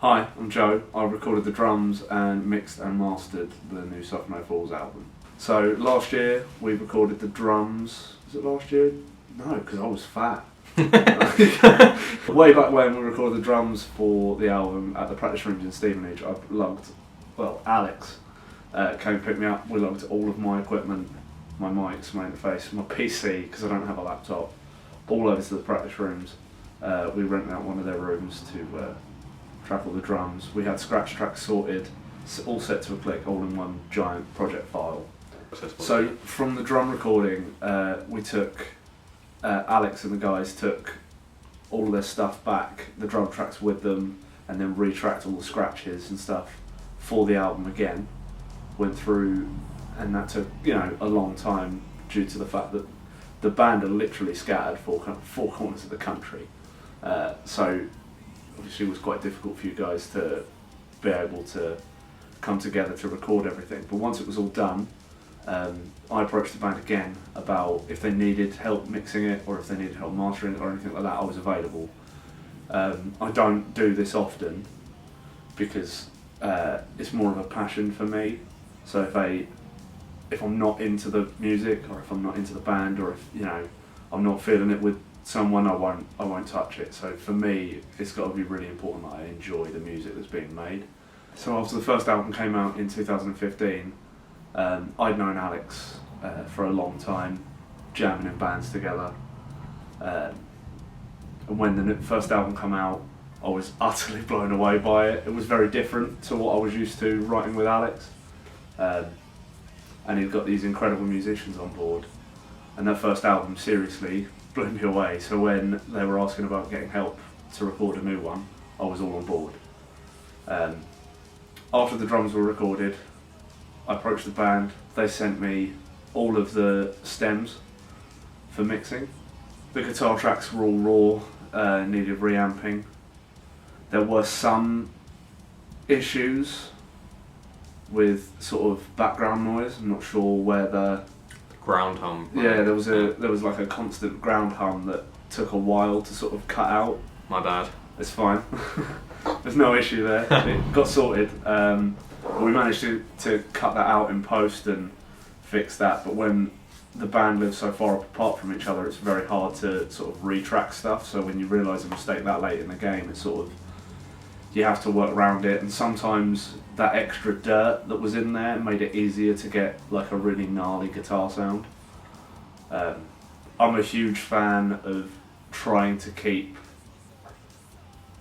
Hi, I'm Joe. I recorded the drums and mixed and mastered the new Suffer No Falls album. So last year we recorded the drums. Was it last year? No, because I was fat. Way back when we recorded the drums for the album at the practice rooms in Stevenage, Alex came and picked me up. We lugged all of my equipment, my mics, my interface, my PC, because I don't have a laptop, all over to the practice rooms. We rented out one of their rooms to track all the drums. We had scratch tracks sorted, all set to a click, all in one giant project file. So from the drum recording, we took, Alex and the guys took all of their stuff back, the drum tracks with them, and then retracked all the scratches and stuff for the album again. Went through, and that took a long time due to the fact that the band are literally scattered four corners of the country. So obviously it was quite difficult for you guys to be able to come together to record everything. But once it was all done, I approached the band again about if they needed help mixing it or if they needed help mastering it or anything like that. I was available. I don't do this often because it's more of a passion for me. So if I'm not into the music or if I'm not into the band or if I'm not feeling it with someone, I won't touch it. So for me, it's got to be really important that I enjoy the music that's being made. So after the first album came out in 2015, I'd known Alex for a long time, jamming in bands together. And when the first album came out, I was utterly blown away by it. It was very different to what I was used to writing with Alex. And he'd got these incredible musicians on board. And that first album, seriously, blew me away. So when they were asking about getting help to record a new one, I was all on board. After the drums were recorded, I approached the band. They sent me all of the stems for mixing. The guitar tracks were all raw, needed reamping. There were some issues with sort of background noise. I'm not sure where the ground hum. Yeah, there was like a constant ground hum that took a while to sort of cut out. My bad. It's fine. There's no issue there. It got sorted. We managed to cut that out in post and fix that. But when the band lives so far apart from each other, it's very hard to sort of retrack stuff. So when you realise a mistake that late in the game, it's sort of, you have to work around it. And sometimes that extra dirt that was in there made it easier to get like a really gnarly guitar sound. I'm a huge fan of trying to keep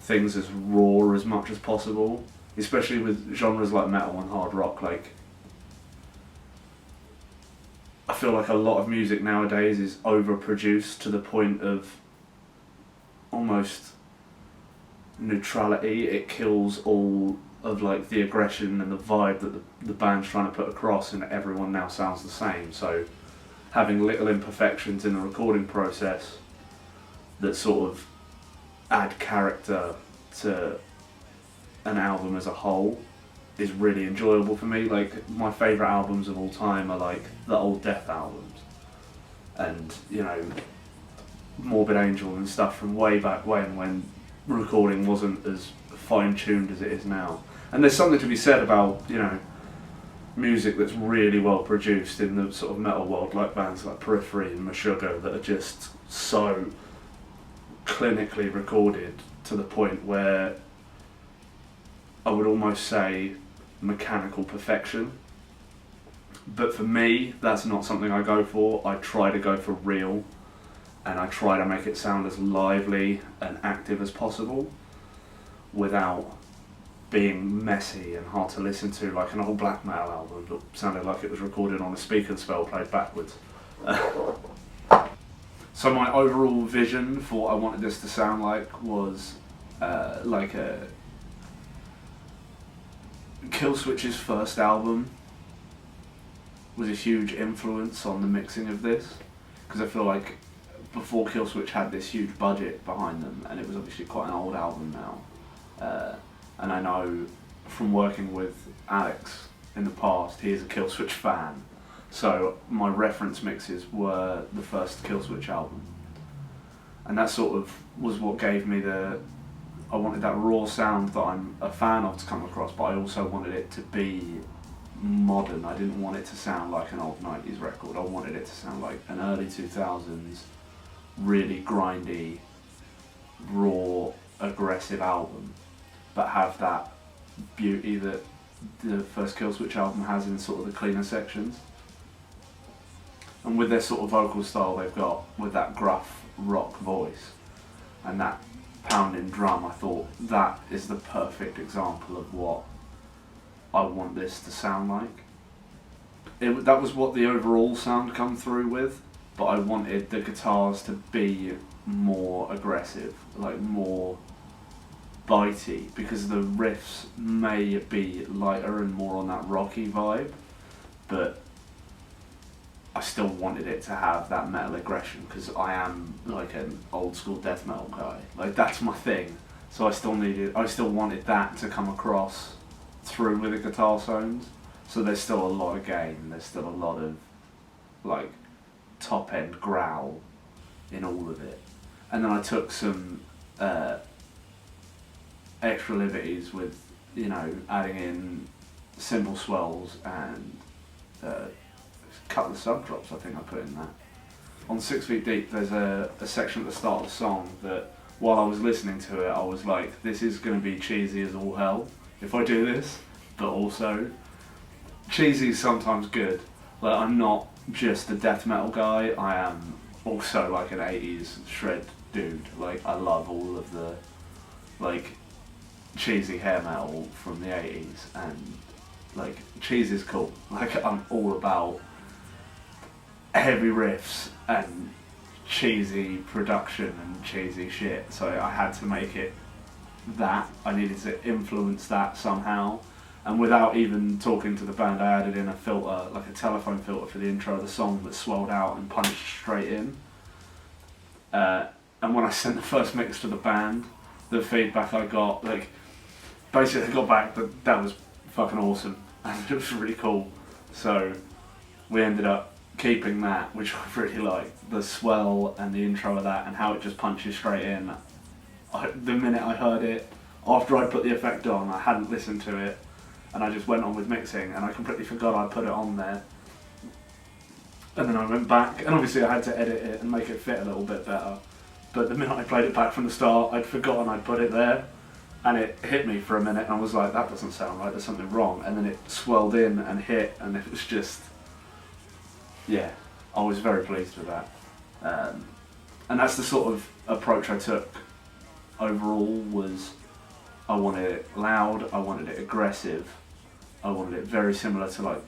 things as raw as much as possible, especially with genres like metal and hard rock. Like, I feel like a lot of music nowadays is overproduced to the point of almost neutrality. It kills all of like the aggression and the vibe that the band's trying to put across, and everyone now sounds the same. So having little imperfections in the recording process that sort of add character to an album as a whole is really enjoyable for me. Like, my favourite albums of all time are like the old Death albums and Morbid Angel and stuff from way back when recording wasn't as fine-tuned as it is now. And there's something to be said about music that's really well produced in the sort of metal world, like bands like Periphery and Meshuggah, that are just so clinically recorded to the point where I would almost say mechanical perfection. But for me, that's not something I go for. I try to go for real, and I try to make it sound as lively and active as possible without being messy and hard to listen to, like an old black metal album that sounded like it was recorded on a speak and spell played backwards. So my overall vision for what I wanted this to sound like was like a Killswitch's first album was a huge influence on the mixing of this, because I feel like before Killswitch had this huge budget behind them, and it was obviously quite an old album now. And I know from working with Alex in the past, he is a Killswitch fan. So my reference mixes were the first Killswitch album. And that sort of was what gave me the I wanted that raw sound that I'm a fan of to come across, but I also wanted it to be modern. I didn't want it to sound like an old 90s record. I wanted it to sound like an early 2000s, really grindy, raw, aggressive album, but have that beauty that the first Killswitch album has in sort of the cleaner sections. And with their sort of vocal style they've got, with that gruff rock voice and that pounding drum, I thought that is the perfect example of what I want this to sound like. That was what the overall sound come through with, but I wanted the guitars to be more aggressive, like more bitey, because the riffs may be lighter and more on that rocky vibe, but I still wanted it to have that metal aggression, because I am like an old school death metal guy. Like, that's my thing. So I still wanted that to come across through with the guitar sounds. So there's still a lot of gain, there's still a lot of like top end growl in all of it. And then I took some extra liberties with, you know, adding in cymbal swells and a couple of sub drops I think I put in that. On 6 Feet Deep there's a section at the start of the song that while I was listening to it I was like, this is going to be cheesy as all hell if I do this, but also cheesy is sometimes good. Like, I'm not just a death metal guy, I am also like an 80s shred dude. Like, I love all of the like cheesy hair metal from the 80s, and like cheese is cool. Like, I'm all about heavy riffs and cheesy production and cheesy shit, so I had to make it that. I needed to influence that somehow, and without even talking to the band I added in a filter, like a telephone filter for the intro of the song that swelled out and punched straight in. And when I sent the first mix to the band, the feedback I got, like, basically I got back that was fucking awesome and it was really cool. So we ended up keeping that, which I really liked, the swell and the intro of that and how it just punches straight in. The minute I heard it, after I put the effect on, I hadn't listened to it and I just went on with mixing and I completely forgot I put it on there. And then I went back, and obviously I had to edit it and make it fit a little bit better. But the minute I played it back from the start, I'd forgotten I'd put it there, and it hit me for a minute, and I was like, that doesn't sound right, there's something wrong. And then it swelled in and hit, and it was just, yeah, I was very pleased with that. And that's the sort of approach I took overall, was I wanted it loud, I wanted it aggressive, I wanted it very similar to like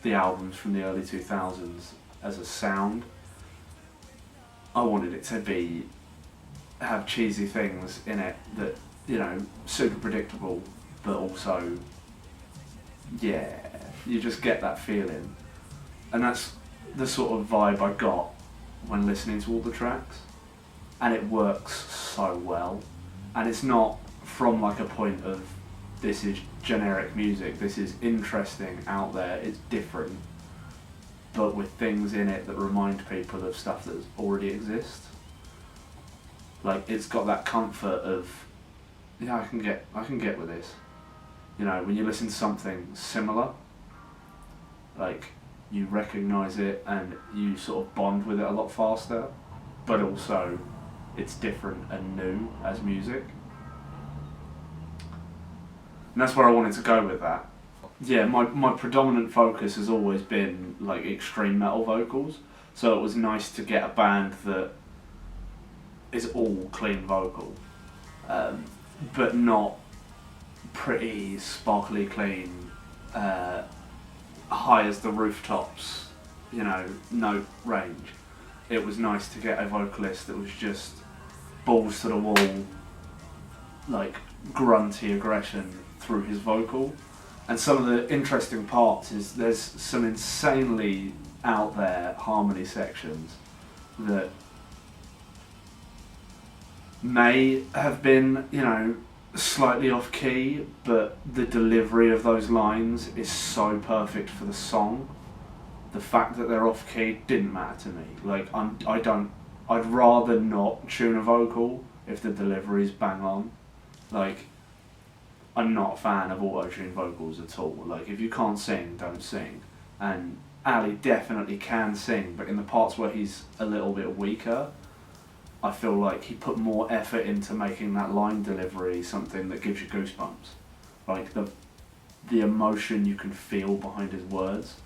the albums from the early 2000s as a sound. I wanted it to have cheesy things in it that, you know, super predictable, but also, yeah, you just get that feeling. And that's the sort of vibe I got when listening to all the tracks. And it works so well. And it's not from like a point of, this is generic music, this is interesting, out there, it's different, but with things in it that remind people of stuff that already exists. Like, it's got that comfort of, yeah, I can get with this. You know, when you listen to something similar, like, you recognise it and you sort of bond with it a lot faster, but also it's different and new as music. And that's where I wanted to go with that. Yeah, my predominant focus has always been like extreme metal vocals, so it was nice to get a band that is all clean vocal, but not pretty sparkly clean, high as the rooftops, you know, note range. It was nice to get a vocalist that was just balls to the wall, like grunty aggression through his vocal. And some of the interesting parts is there's some insanely out there harmony sections that may have been, you know, slightly off key, but the delivery of those lines is so perfect for the song. The fact that they're off key didn't matter to me. Like, I'd rather not tune a vocal if the delivery's bang on. Like, I'm not a fan of auto-tune vocals at all. Like, if you can't sing, don't sing. And Ali definitely can sing, but in the parts where he's a little bit weaker, I feel like he put more effort into making that line delivery something that gives you goosebumps. Like, the emotion you can feel behind his words.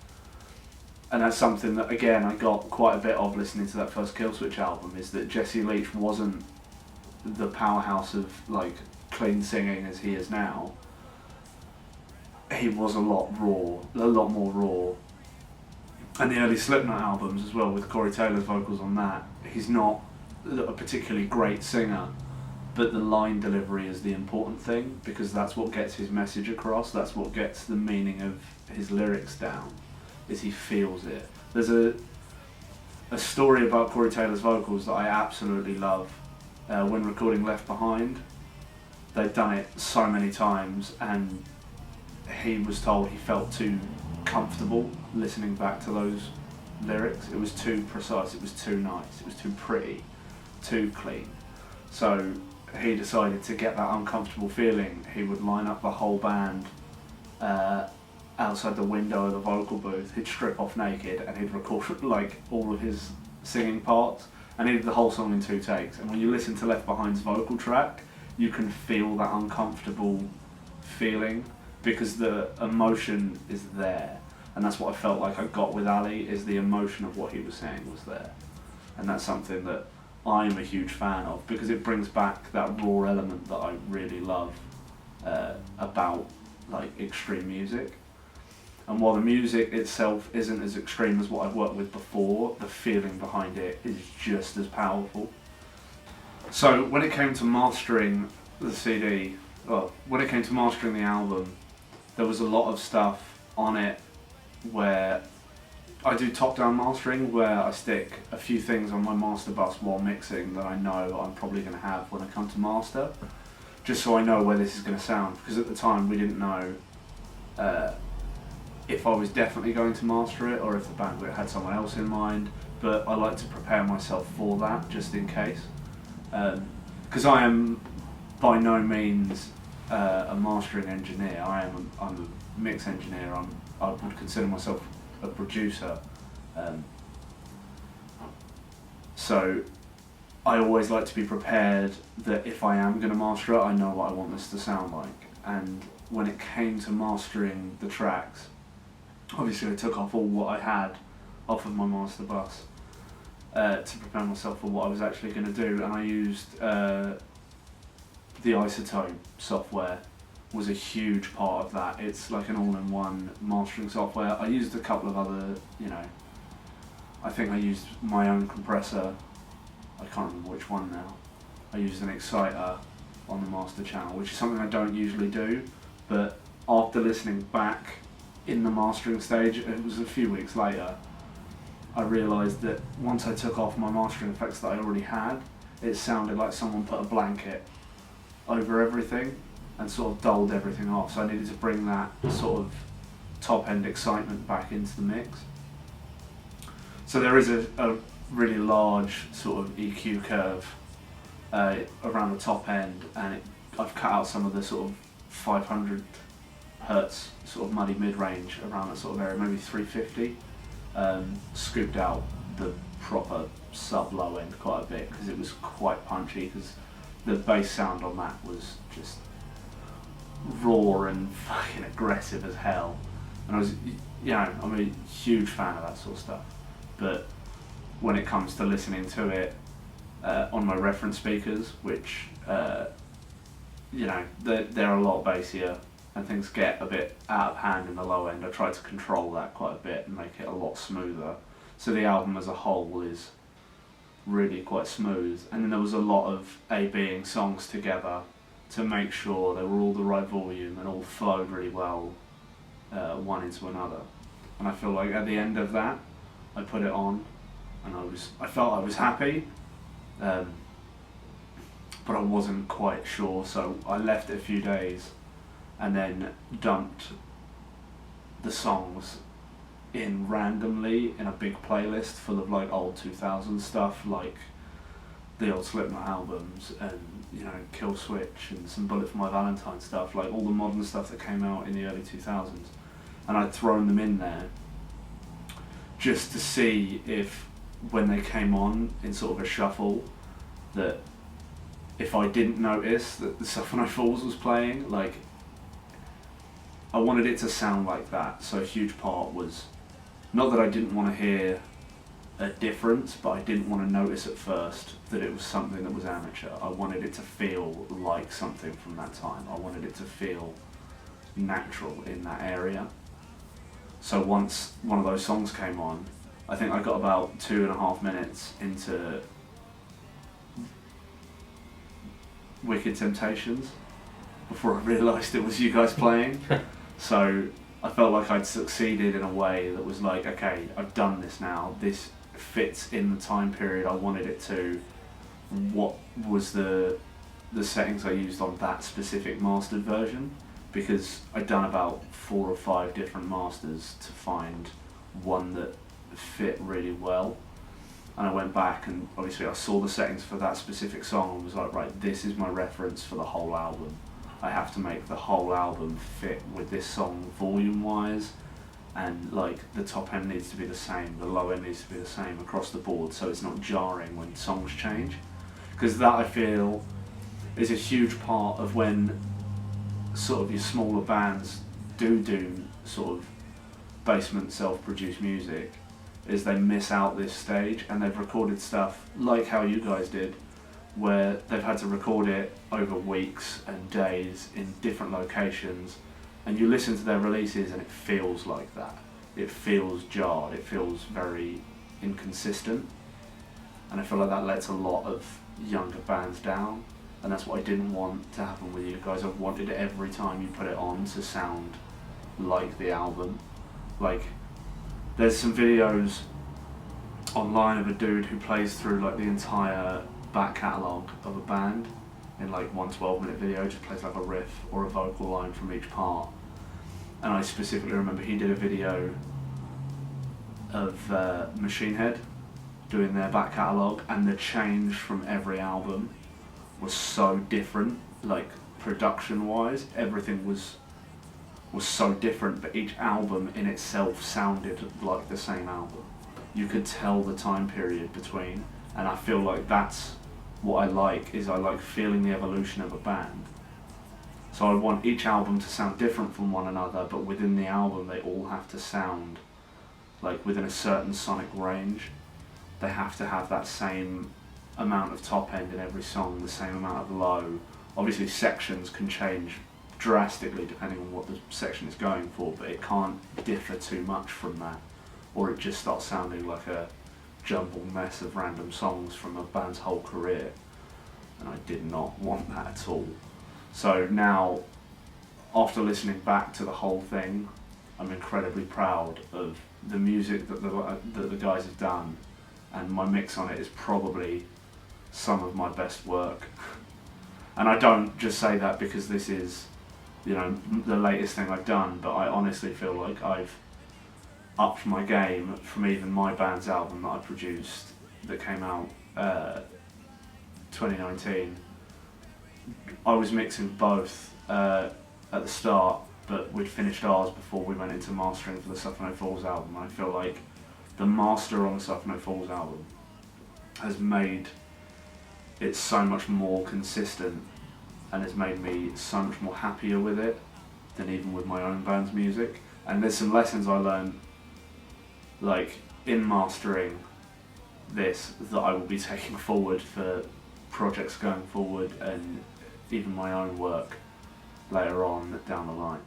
And that's something that, again, I got quite a bit of listening to that first Killswitch album, is that Jesse Leach wasn't the powerhouse of, like, clean singing as he is now. He was a lot more raw. And the early Slipknot albums as well, with Corey Taylor's vocals on that, he's not a particularly great singer, but the line delivery is the important thing, because that's what gets his message across, that's what gets the meaning of his lyrics down, is he feels it. There's a story about Corey Taylor's vocals that I absolutely love. When recording Left Behind, they'd done it so many times, and he was told he felt too comfortable listening back to those lyrics. It was too precise, it was too nice, it was too pretty, too clean. So he decided to get that uncomfortable feeling, he would line up the whole band outside the window of the vocal booth, he'd strip off naked and he'd record like all of his singing parts, and he did the whole song in 2 takes. And when you listen to Left Behind's vocal track, you can feel that uncomfortable feeling, because the emotion is there. And that's what I felt like I got with Ali, is the emotion of what he was saying was there. And that's something that I'm a huge fan of, because it brings back that raw element that I really love about, like, extreme music. And while the music itself isn't as extreme as what I've worked with before, the feeling behind it is just as powerful. So when it came to mastering the CD, when it came to mastering the album, there was a lot of stuff on it where I do top-down mastering, where I stick a few things on my master bus while mixing that I know I'm probably going to have when I come to master, just so I know where this is going to sound, because at the time we didn't know if I was definitely going to master it or if the band had someone else in mind, but I like to prepare myself for that just in case, because I am by no means a mastering engineer. I'm a mix engineer. I would consider myself a producer, so I always like to be prepared that if I am going to master it, I know what I want this to sound like. And when it came to mastering the tracks, obviously I took off all what I had off of my master bus to prepare myself for what I was actually going to do, and I used the Isotope software was a huge part of that. It's like an all-in-one mastering software. I used a couple of other, I think I used my own compressor. I can't remember which one now. I used an exciter on the master channel, which is something I don't usually do, but after listening back in the mastering stage, it was a few weeks later, I realised that once I took off my mastering effects that I already had, it sounded like someone put a blanket over everything and sort of dulled everything off. So I needed to bring that sort of top-end excitement back into the mix. So there is a really large sort of EQ curve around the top end, and I've cut out some of the sort of 500 hertz sort of muddy mid-range around that sort of area, maybe 350. Scooped out the proper sub-low end quite a bit because it was quite punchy, because the bass sound on that was just raw and fucking aggressive as hell. And I was, I'm a huge fan of that sort of stuff. But when it comes to listening to it on my reference speakers, which, they're a lot bassier and things get a bit out of hand in the low end, I try to control that quite a bit and make it a lot smoother. So the album as a whole is really quite smooth. And then there was a lot of A-Bing songs together to make sure they were all the right volume and all flowed really well one into another. And I feel like at the end of that, I put it on and I felt I was happy, but I wasn't quite sure, so I left it a few days and then dumped the songs in randomly in a big playlist full of like old 2000s stuff, like the old Slipknot albums and, you know, Killswitch and some Bullet for My Valentine stuff, like all the modern stuff that came out in the early 2000s. And I'd thrown them in there just to see if, when they came on in sort of a shuffle, that if I didn't notice that the Suffolk Falls was playing, like, I wanted it to sound like that. So a huge part was, not that I didn't want to hear a difference, but I didn't want to notice at first that it was something that was amateur. I wanted it to feel like something from that time. I wanted it to feel natural in that area. So once one of those songs came on, I think I got about 2.5 minutes into Wicked Temptations before I realised it was you guys playing. So I felt like I'd succeeded in a way that was like, okay, I've done this now. This fits in the time period I wanted it to. What was the settings I used on that specific mastered version? Because I'd done about 4 or 5 different masters to find one that fit really well. And I went back and obviously I saw the settings for that specific song and was like, right, this is my reference for the whole album. I have to make the whole album fit with this song volume wise, and like the top end needs to be the same, the low end needs to be the same across the board, so it's not jarring when songs change. Because that, I feel, is a huge part of when sort of your smaller bands do sort of basement self-produced music, is they miss out this stage, and they've recorded stuff like how you guys did, where they've had to record it over weeks and days in different locations, and you listen to their releases and it feels like that. It feels jarred, it feels very inconsistent, and I feel like that lets a lot of younger bands down, and that's what I didn't want to happen with you guys. I wanted every time you put it on to sound like the album. Like, there's some videos online of a dude who plays through like the entire back catalogue of a band in like one 12-minute video, just plays like a riff or a vocal line from each part. And I specifically remember he did a video of Machine Head doing their back catalogue, and the change from every album was so different, like production wise, everything was so different, but each album in itself sounded like the same album. You could tell the time period between, and I feel like that's what I like, is I like feeling the evolution of a band. So I want each album to sound different from one another, but within the album they all have to sound like within a certain sonic range. They have to have that same amount of top end in every song, the same amount of low. Obviously sections can change drastically depending on what the section is going for, but it can't differ too much from that, or it just starts sounding like a jumbled mess of random songs from a band's whole career, and I did not want that at all. So now, after listening back to the whole thing, I'm incredibly proud of the music that the guys have done, and my mix on it is probably some of my best work. And I don't just say that because this is, you know, the latest thing I've done, but I honestly feel like I've upped my game from even my band's album that I produced that came out 2019. I was mixing both at the start, but we'd finished ours before we went into mastering for the Suffolk Falls album. I feel like the master on the Suffolk Falls album has made it so much more consistent and has made me so much more happier with it than even with my own band's music. And there's some lessons I learned, like in mastering this, that I will be taking forward for projects going forward and even my own work later on down the line.